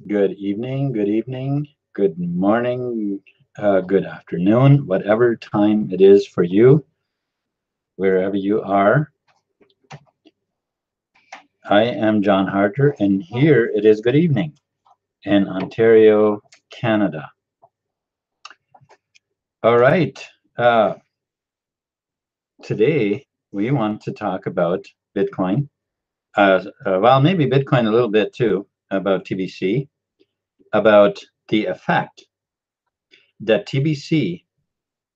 Good evening, good morning, good afternoon, whatever time it is for you, wherever you are. I am John Harter, and here it is good evening in Ontario, Canada. All right, uh, today we want to talk about Bitcoin. Well, maybe Bitcoin a little bit too, about TBC, about the effect that TBC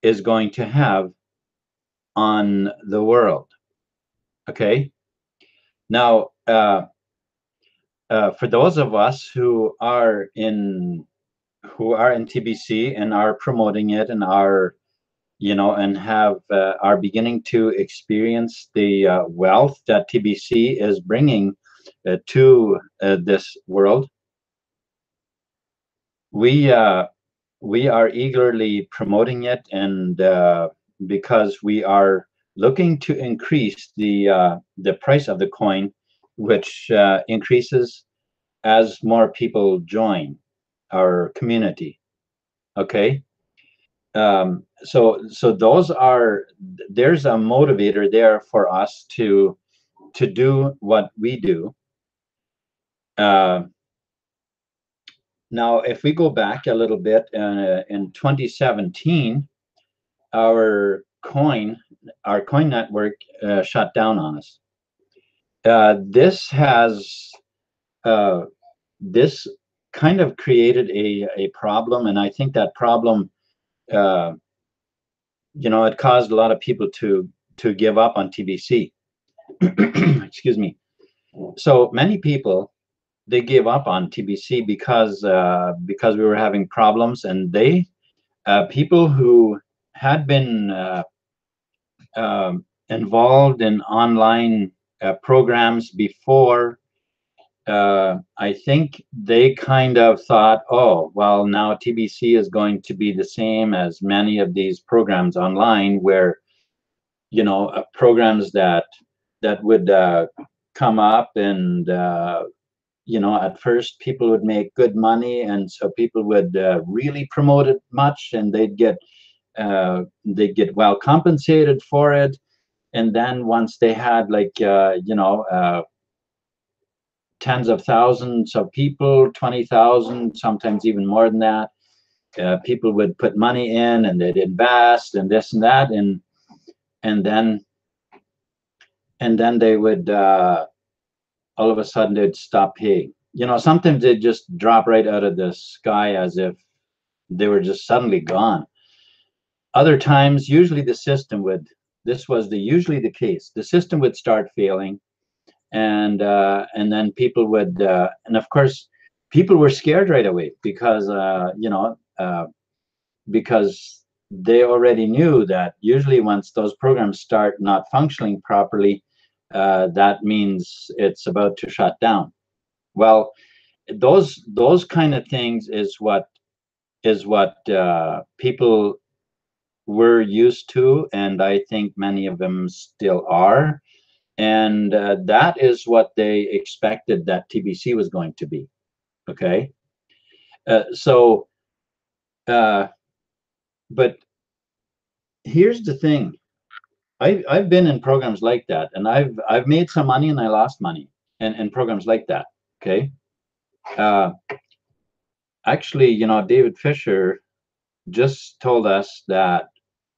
is going to have on the world. Okay. Now, for those of us who are in TBC and are promoting it and and have are beginning to experience the wealth that TBC is bringing to this world, we uh, we are eagerly promoting it, and because we are looking to increase the price of the coin, which increases as more people join our community. Okay. So there's a motivator there for us to do what we do. Uh, Now, if we go back a little bit, in 2017, our coin, our coin network shut down on us. Uh, this kind of created a problem, and I think that problem, uh, it caused a lot of people to give up on TBC. Excuse me. So many people, they gave up on TBC because we were having problems, and people who had been involved in online programs before, I think they kind of thought, oh, well, now TBC is going to be the same as many of these programs online, where programs that would come up, and at first people would make good money, and so people would really promote it much, and they'd get well compensated for it. And then once they had tens of thousands of people, 20,000, sometimes even more than that, people would put money in, and they'd invest and this and that, and then they would all of a sudden they'd stop paying. Sometimes they'd just drop right out of the sky as if they were just suddenly gone. Other times, usually the system would. This was usually the case. The system would start failing, and then people would, and of course, people were scared right away because they already knew that usually once those programs start not functioning properly, that means it's about to shut down. Well, those kind of things is what people were used to, and I think many of them still are, and that is what they expected that TBC was going to be. Okay. So but here's the thing. I've been in programs like that, and I've made some money and I lost money in programs like that. Okay. uh, Actually, David Fisher just told us that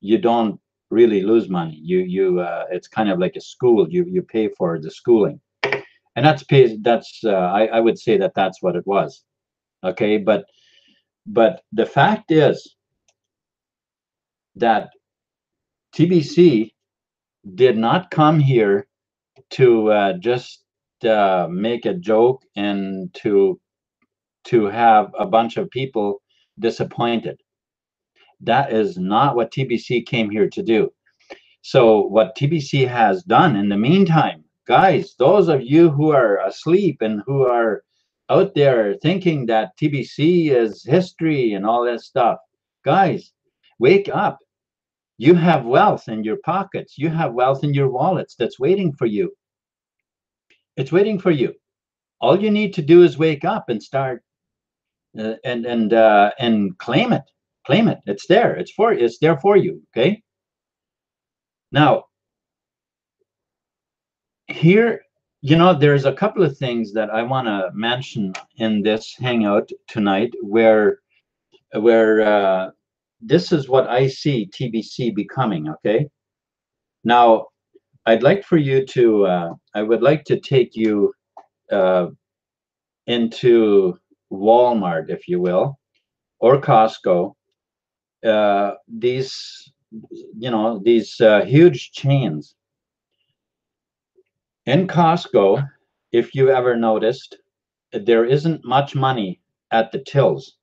you don't really lose money. It's kind of like a school. You pay for the schooling, and I would say that that's what it was. Okay. But the fact is that TBC did not come here to just make a joke and to have a bunch of people disappointed. That is not what TBC came here to do. So what TBC has done in the meantime, guys, those of you who are asleep and who are out there thinking that TBC is history and all that stuff, guys, wake up. You have wealth in your pockets. You have wealth in your wallets that's waiting for you. It's waiting for you. All you need to do is wake up and start and claim it. Claim it. It's there. It's there for you. Okay. Now here, there's a couple of things that I want to mention in this hangout tonight, where this is what I see TBC becoming. Okay. Now I'd like for you to I would like to take you uh, into Walmart, if you will, or Costco. These huge chains. In Costco, if you ever noticed, there isn't much money at the tills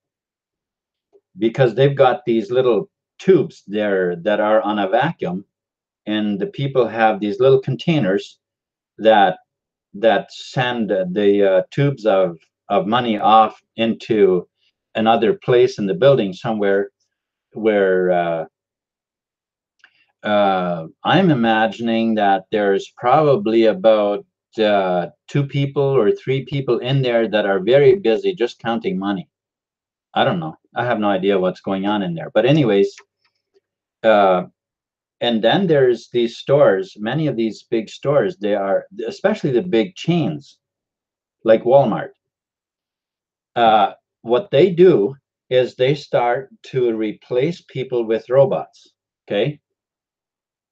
because they've got these little tubes there that are on a vacuum, and the people have these little containers that send the tubes of money off into another place in the building somewhere where I'm imagining that there's probably about 2 people or 3 people in there that are very busy just counting money. I don't know. I have no idea what's going on in there. But anyways, uh, and then there's these stores. Many of these big stores, they are, especially the big chains like Walmart. Uh, what they do is they start to replace people with robots. Okay.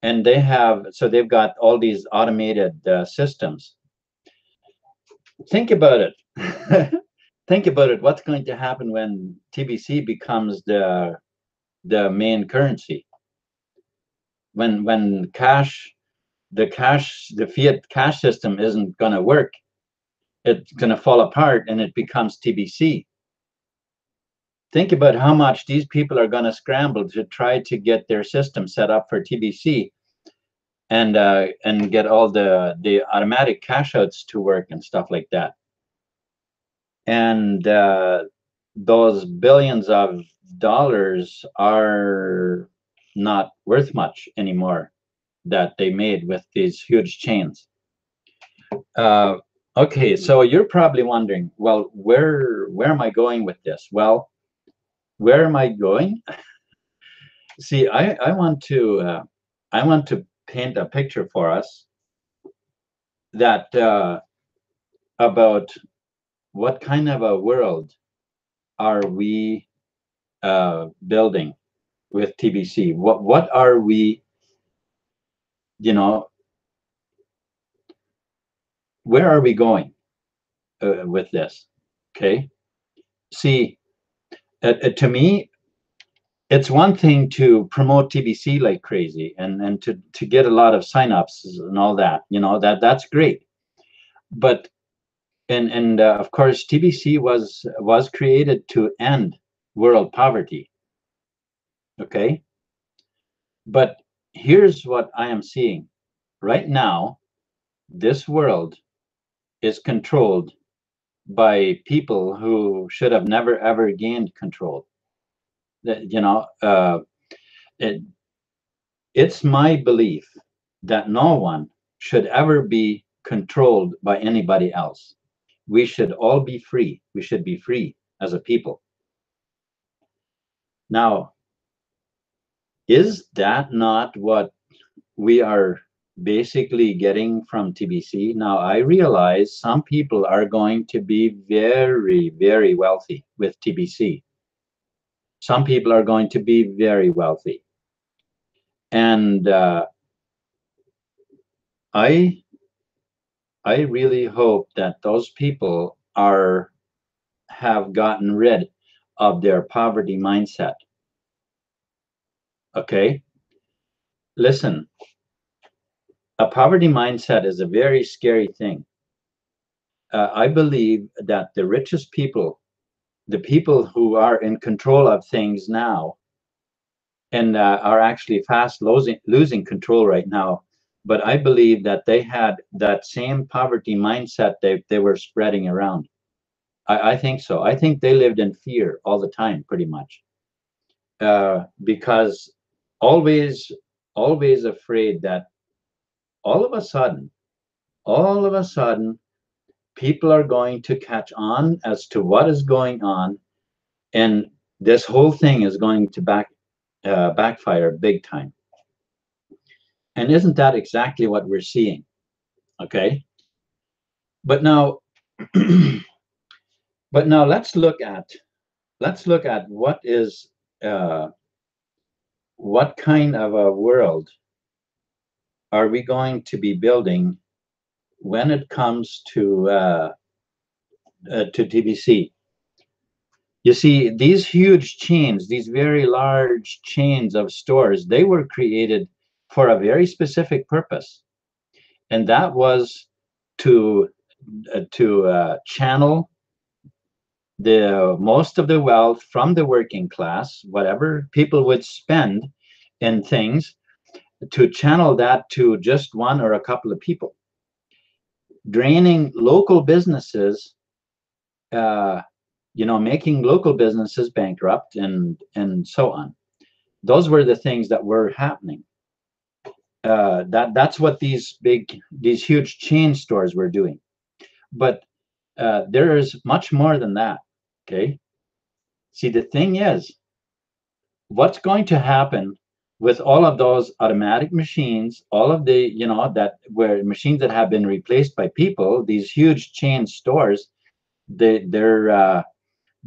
And they've got all these automated systems. Think about it. Think about it. What's going to happen when TBC becomes the main currency? When the fiat cash system isn't going to work, it's going to fall apart and it becomes TBC. Think about how much these people are going to scramble to try to get their system set up for TBC, and get all the automatic cash outs to work and stuff like that. And those billions of dollars are not worth much anymore that they made with these huge chains. Okay, so you're probably wondering, well, where am I going with this? Well, where am I going? See, I want to paint a picture for us that about what kind of a world are we building with TBC? What are we, where are we going with this? Okay. See, to me, it's one thing to promote TBC like crazy and to get a lot of signups and all that, that's great. But and of course, TBC was created to end world poverty. Okay. But here's what I am seeing right now. This world is controlled by people who should have never ever gained control. That it's my belief that no one should ever be controlled by anybody else. We should all be free. We should be free as a people. Now, is that not what we are basically getting from TBC? Now, I realize some people are going to be very, very wealthy with TBC. Some people are going to be very wealthy. And I really hope that those people have gotten rid of their poverty mindset. Okay? Listen, a poverty mindset is a very scary thing. I believe that the richest people, the people who are in control of things now, and are actually fast losing control right now, but I believe that they had that same poverty mindset they were spreading around. I think so. I think they lived in fear all the time, pretty much, because always afraid that all of a sudden, people are going to catch on as to what is going on, and this whole thing is going to backfire big time. And isn't that exactly what we're seeing? Okay, but now, but now let's look at uh, what kind of a world are we going to be building when it comes to TBC. You see, these huge chains, these very large chains of stores, they were created for a very specific purpose, and that was to channel the most of the wealth from the working class, whatever people would spend in things, to channel that to just one or a couple of people, draining local businesses, uh, making local businesses bankrupt, and so on. Those were the things that were happening. That's what these huge chain stores were doing. But there is much more than that. Okay. See, the thing is, what's going to happen with all of those automatic machines, all of the, that were machines that have been replaced by people, these huge chain stores, they're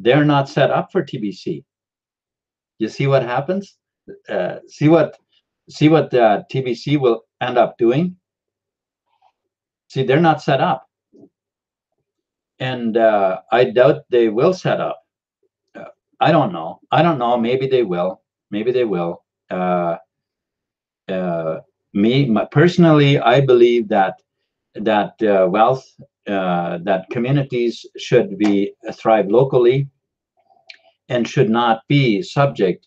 not set up for TBC. You see what happens? See what TBC will end up doing? See, they're not set up, and I doubt they will set up. I don't know. Maybe they will. Maybe they will. Personally, I believe that wealth, that communities should be thrive locally and should not be subject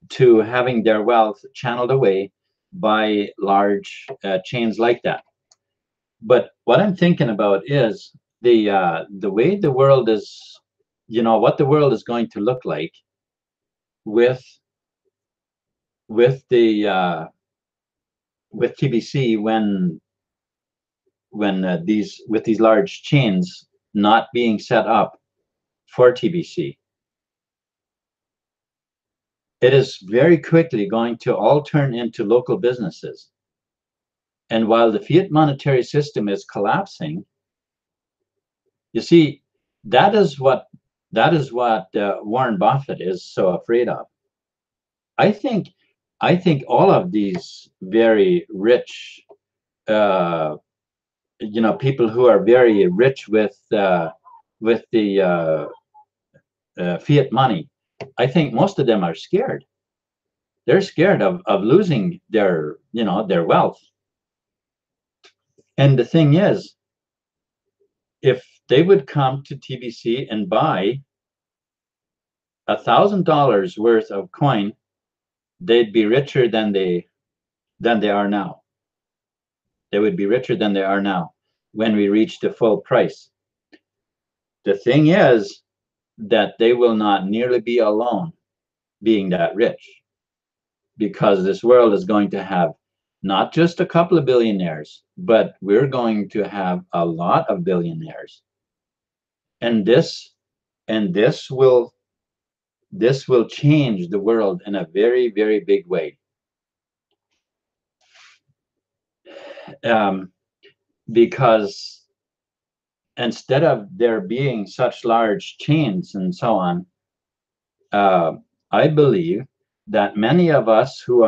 to having their wealth channeled away by large chains like that. But what I'm thinking about is the way the world is, what the world is going to look like with the with TBC when these large chains not being set up for TBC. It is very quickly going to all turn into local businesses. And while the fiat monetary system is collapsing, you see, that is what Warren Buffett is so afraid of. I think all of these very rich, people who are very rich with the fiat money, I think most of them are scared. They're scared of losing their wealth. And the thing is, if they would come to TBC and buy $1,000 worth of coin, they'd be richer than they are now. They would be richer than they are now when we reach the full price. The thing is that they will not nearly be alone being that rich, because this world is going to have not just a couple of billionaires, but we're going to have a lot of billionaires. And this will change the world in a very, very big way. Because instead of there being such large chains and so on, I believe that many of us who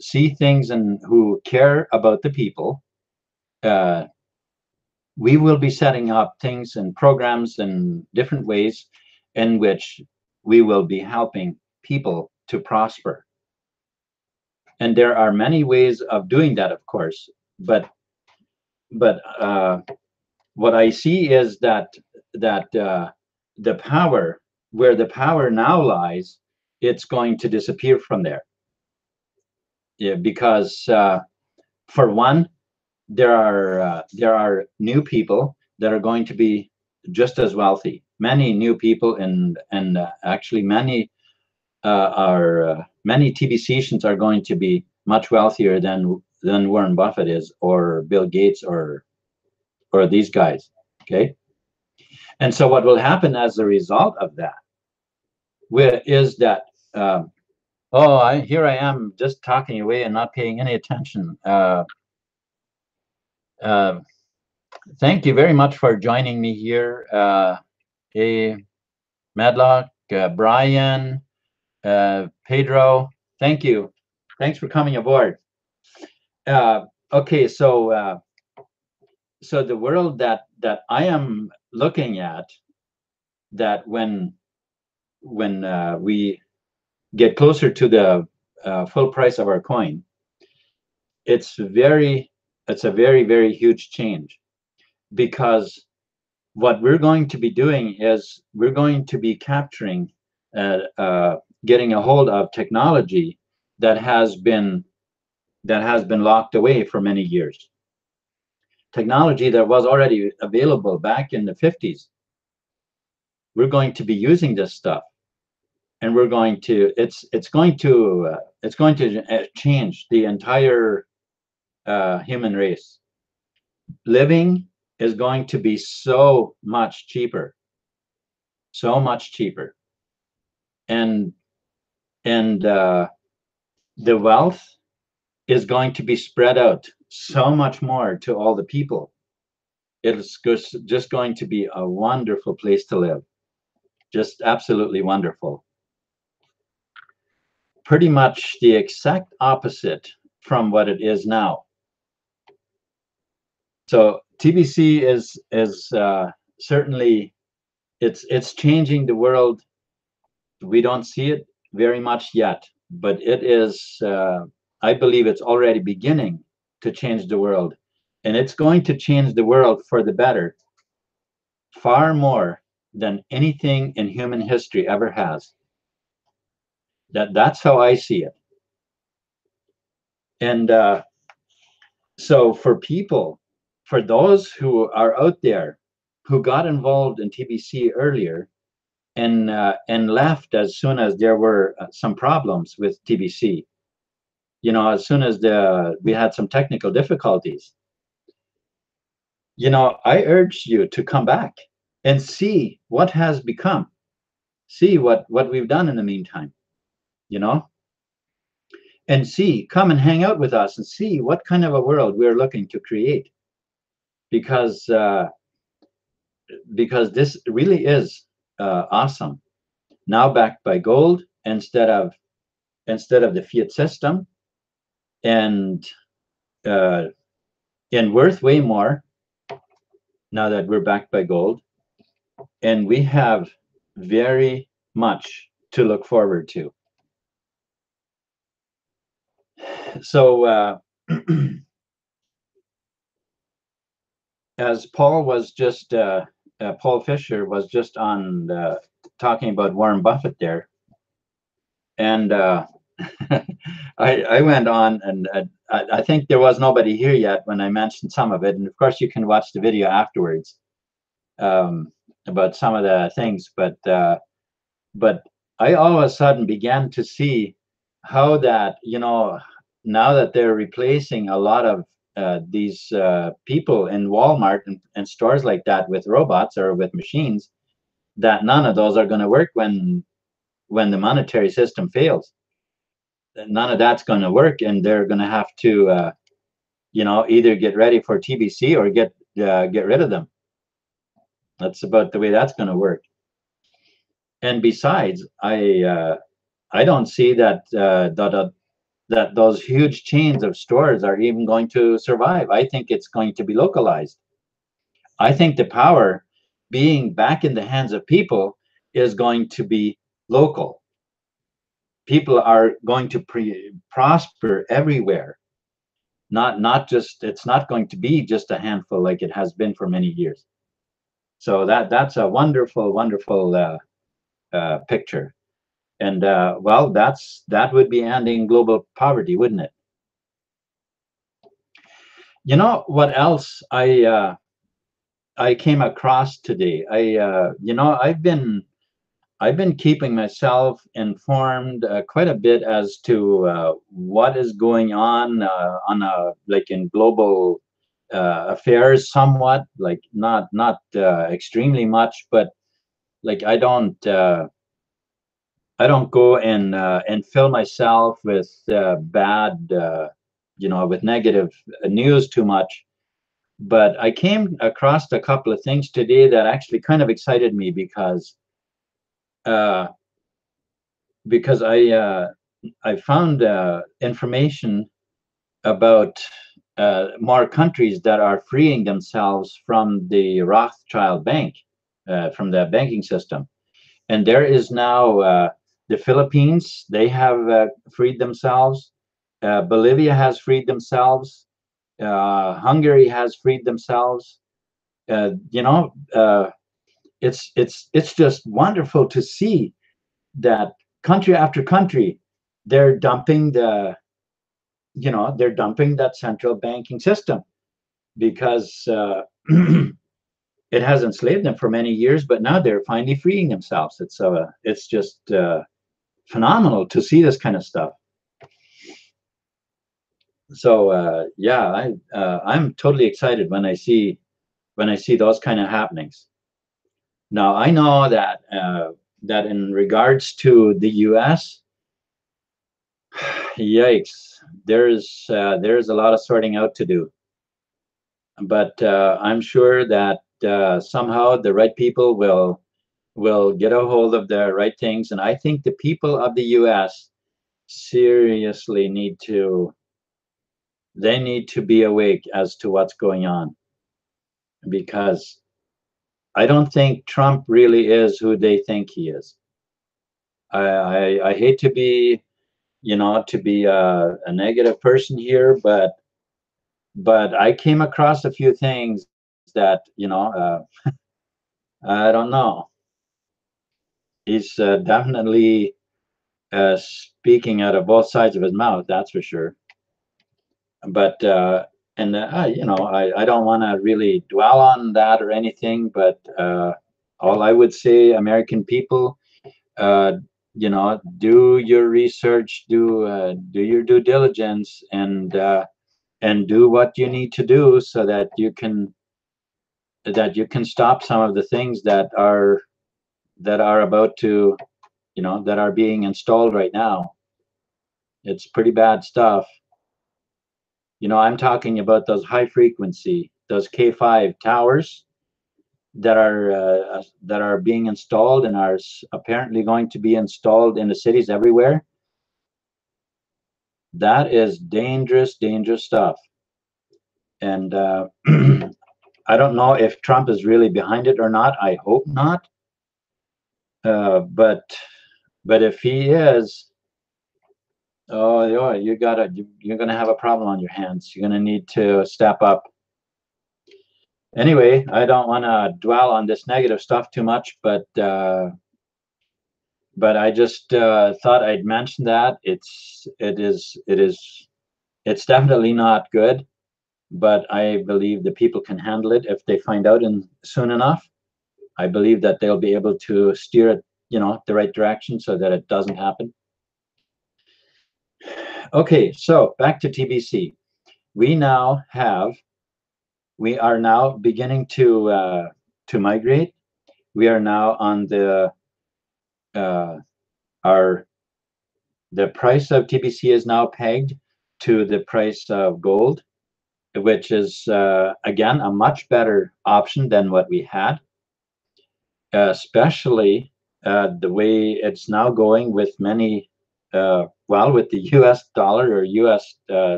see things and who care about the people, we will be setting up things and programs in different ways in which we will be helping people to prosper. And there are many ways of doing that, of course, but what I see is that the power, where the power now lies, it's going to disappear from there. Yeah, because for one, there are new people that are going to be just as wealthy. Many new people, and actually many many TBCians are going to be much wealthier than Warren Buffett is, or Bill Gates, or these guys. Okay, And so what will happen as a result of that is that, here I am just talking away and not paying any attention. Thank you very much for joining me here. Madlock, Brian, Pedro, thank you. Thanks for coming aboard. Okay, so the world that I am looking at, that when we get closer to the full price of our coin, it's a very, very huge change, because what we're going to be doing is we're going to be capturing, getting a hold of technology that has been locked away for many years. Technology that was already available back in the 50s. We're going to be using this stuff, and we're going to it's going to change the entire human race. Living is going to be so much cheaper, and the wealth is going to be spread out so much more to all the people. It's just going to be a wonderful place to live, just absolutely wonderful. Pretty much the exact opposite from what it is now. So TBC is certainly, it's changing the world. We don't see it very much yet, but it is, I believe it's already beginning to change the world, and it's going to change the world for the better, far more than anything in human history ever has. That's how I see it. And so for those who are out there who got involved in TBC earlier, and left as soon as there were some problems with TBC, as soon as we had some technical difficulties, I urge you to come back and see what has become, see what we've done in the meantime, and come and hang out with us and see what kind of a world we're looking to create, because this really is awesome. Now backed by gold instead of the fiat system, and worth way more now that we're backed by gold, and we have very much to look forward to. So as Paul was just Paul Fisher was just on talking about Warren Buffett there, and I went on, and I think there was nobody here yet when I mentioned some of it, and of course you can watch the video afterwards about some of the things, but I all of a sudden began to see how that, now that they're replacing a lot of these people in Walmart and stores like that with robots or with machines, that none of those are going to work when the monetary system fails. None of that's going to work, and they're going to have to either get ready for TBC or get rid of them. That's about the way that's going to work. And besides, I don't see that that those huge chains of stores are even going to survive. I think it's going to be localized. I think the power being back in the hands of people is going to be local. People are going to prosper everywhere. Not just, it's not going to be just a handful like it has been for many years. So that's a wonderful, wonderful picture. And well, that would be ending global poverty, wouldn't it? You know what else I came across today? I've been keeping myself informed quite a bit as to what is going on a, like, in global affairs somewhat, like not extremely much, but like I don't go and fill myself with bad, with negative news too much. But I came across a couple of things today that actually kind of excited me uh, because I found information about more countries that are freeing themselves from the Rothschild Bank, from the banking system. And there is now the Philippines, they have freed themselves. Bolivia has freed themselves. Hungary has freed themselves. Uh, you know, uh, it's just wonderful to see that country after country, they're dumping they're dumping that central banking system because it has enslaved them for many years, but now they're finally freeing themselves. It's just phenomenal to see this kind of stuff. So yeah, I'm totally excited when I see those kind of happenings. Now I know that in regards to the U.S., yikes, there's a lot of sorting out to do. But I'm sure that somehow the right people will get a hold of the right things, and I think the people of the U.S. seriously need to be awake as to what's going on, because I don't think Trump really is who they think he is. I hate to be, a negative person here, but I came across a few things that, I don't know. He's definitely speaking out of both sides of his mouth, that's for sure. But I don't want to really dwell on that or anything, but all I would say, American people, uh, do your research, do your due diligence, and do what you need to do so that you can stop some of the things that are about to, that are being installed right now. It's pretty bad stuff. I'm talking about those high frequency, those K5 towers that are being installed and are apparently going to be installed in the cities everywhere. That is dangerous, dangerous stuff. And I don't know if Trump is really behind it or not. I hope not. But if he is, oh, yeah, you're gonna have a problem on your hands. You're gonna need to step up. Anyway, I don't want to dwell on this negative stuff too much, but I just thought I'd mention that it's definitely not good, but I believe the people can handle it if they find out in soon enough. I believe that they'll be able to steer it, the right direction so that it doesn't happen. Okay, so back to TBC. We are now beginning to migrate. We are now on uh, our the price of TBC is now pegged to the price of gold, which is again a much better option than what we had, especially the way it's now going with many, with the U.S. dollar or U.S.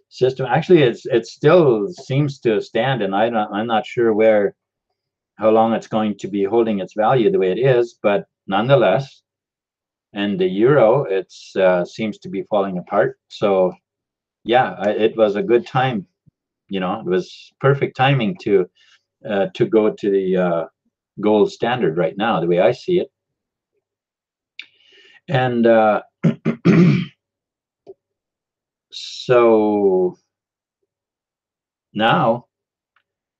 System. Actually, it still seems to stand, and I'm not sure how long it's going to be holding its value the way it is, but nonetheless. And the euro, it seems to be falling apart. So yeah, it was a good time. It was perfect timing to go to the gold standard right now, the way I see it. And so now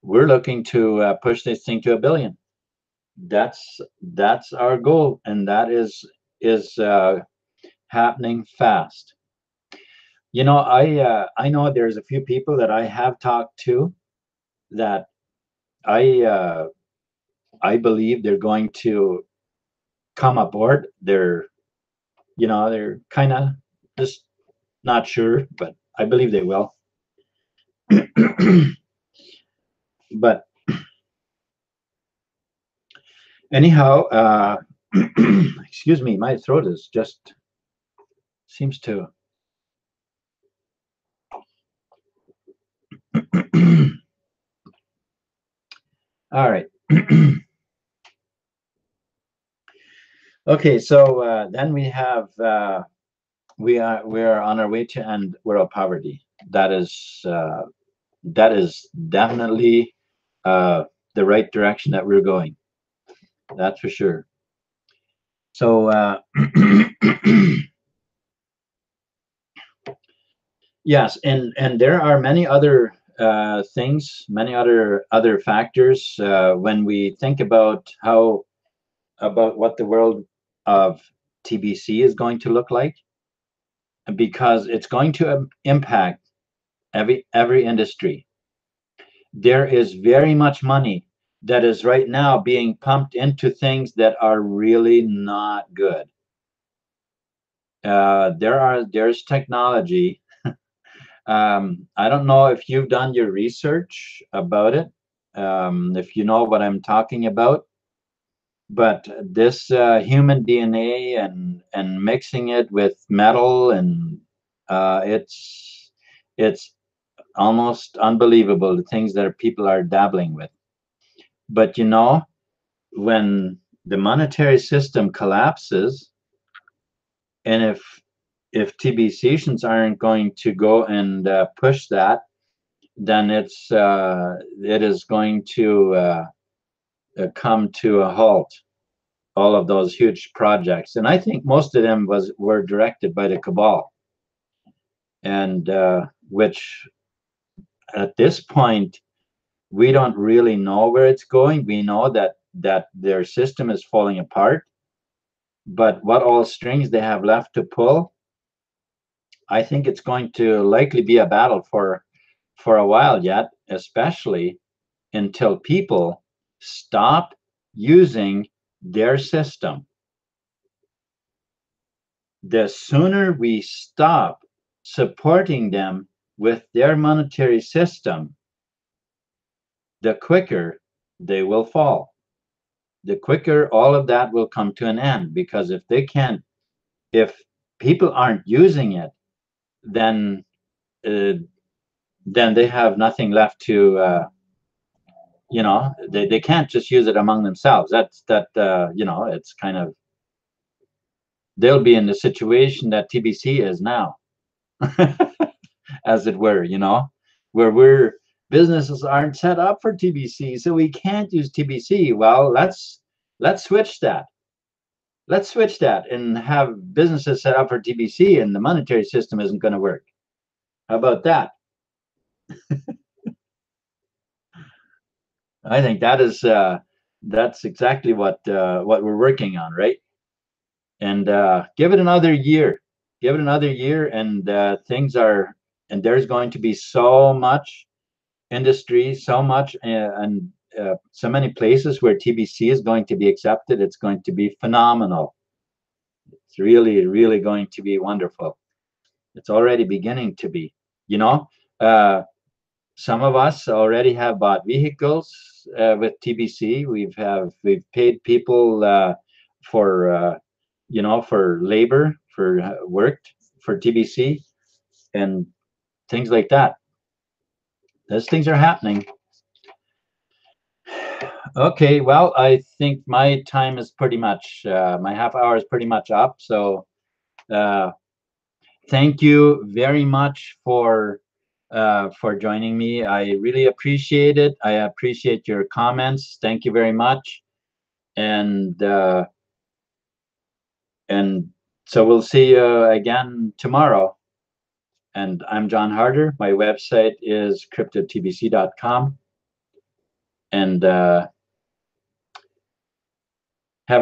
we're looking to push this thing to 1 billion. That's our goal, and that is happening fast. You know, I know there's a few people that I have talked to that I I believe they're going to come aboard. They're kind of just not sure, but I believe they will. But anyhow, excuse me, my throat is just seems to. All right. Okay, so then we are on our way to end world poverty. That is definitely uh, the right direction that we're going. That's for sure. So yes, and there are many other things, many other factors when we think about what the world of TBC is going to look like, because it's going to impact every industry. There is very much money that is right now being pumped into things that are really not good. There's technology. I don't know if you've done your research about it, if you know what I'm talking about, but this human DNA and mixing it with metal, and it's almost unbelievable the things that people are dabbling with. But when the monetary system collapses, and if TBCians aren't going to go and push that, then it is going to come to a halt. All of those huge projects, and I think most of them were directed by the cabal, and which at this point we don't really know where it's going. We know that their system is falling apart, but what all strings they have left to pull, I think it's going to likely be a battle for a while yet, especially until people stop using their system. The sooner we stop supporting them with their monetary system, the quicker they will fall. The quicker all of that will come to an end, because if people aren't using it, then uh, then they have nothing left to they can't just use it among themselves. It's kind of, they'll be in the situation that TBC is now, as it were, where businesses aren't set up for TBC, so we can't use TBC. Well, let's switch that. Let's switch that and have businesses set up for TBC, and the monetary system isn't going to work. How about that? I think that's exactly what we're working on, right? And give it another year. Give it another year, and and there's going to be so much industry, so much, and so many places where TBC is going to be accepted. It's going to be phenomenal. It's really, really going to be wonderful. It's already beginning to be. You know, uh, some of us already have bought vehicles with TBC. We've paid people for for labor, for work for TBC, and things like that. Those things are happening. Okay, well, I think my time is pretty much my half hour is pretty much up. So uh, thank you very much for joining me. I really appreciate it. I appreciate your comments. Thank you very much. And so we'll see you again tomorrow. And I'm John Harder. My website is cryptotbc.com. And have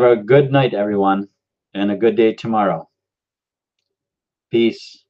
a good night, everyone, and a good day tomorrow. Peace.